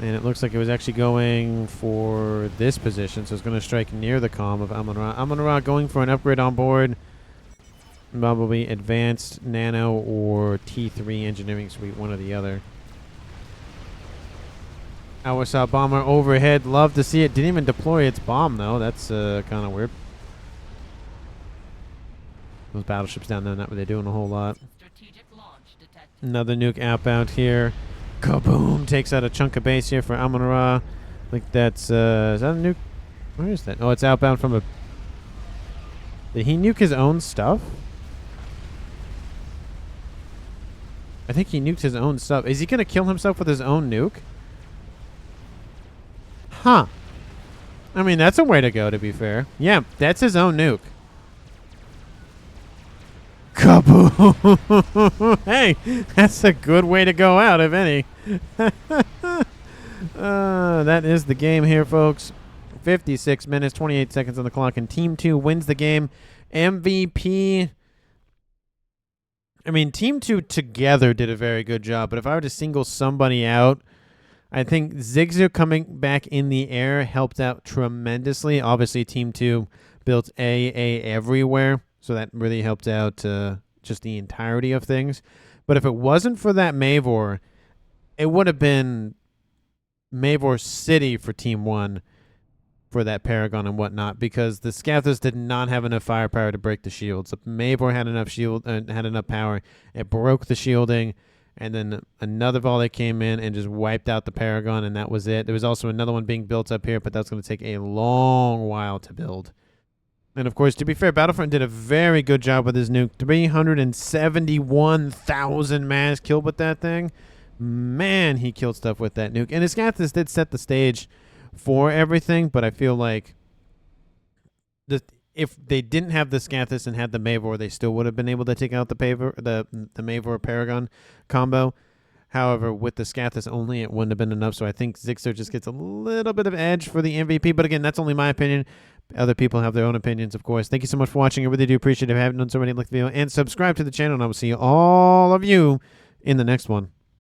And it looks like it was actually going for this position, so it's going to strike near the comm of Amon-Ra. Amon-Ra going for an upgrade on board. Probably advanced nano or T3 engineering suite, one or the other. Our bomber overhead. Love to see it. Didn't even deploy its bomb, though. That's kind of weird. Those battleships down there, not really doing a whole lot. Another nuke outbound here. Kaboom! Takes out a chunk of base here for Amon-Ra. I think that's, is that a nuke? Where is that? Oh, it's outbound from a... Did he nuke his own stuff? I think he nuked his own stuff. Is he going to kill himself with his own nuke? Huh. I mean, that's a way to go, to be fair. Yeah, that's his own nuke. Kaboom! Hey, that's a good way to go out, if any. That is the game here, folks. 56 minutes, 28 seconds on the clock, and Team 2 wins the game. MVP. I mean, Team 2 together did a very good job, but if I were to single somebody out, I think Zigzag coming back in the air helped out tremendously. Obviously, Team 2 built AA everywhere. So that really helped out just the entirety of things. But if it wasn't for that Mavor, it would have been Mavor City for Team 1 for that Paragon and whatnot, because the Scathers did not have enough firepower to break the shields. The Mavor had enough had enough power. It broke the shielding, and then another volley came in and just wiped out the Paragon, and that was it. There was also another one being built up here, but that's going to take a long while to build. And, of course, to be fair, Battlefront did a very good job with his nuke. 371,000 mass killed with that thing. Man, he killed stuff with that nuke. And his Scathers did set the stage for everything, but I feel like if they didn't have the Scathers and had the Mavor, they still would have been able to take out the Mavor Paragon combo. However, with the Scathers only, it wouldn't have been enough, so I think Zigzag just gets a little bit of edge for the MVP. But again, that's only my opinion. Other people have their own opinions, of course. Thank you so much for watching. I really do appreciate it. If you haven't done so already, like the video and subscribe to the channel, and I will see all of you in the next one.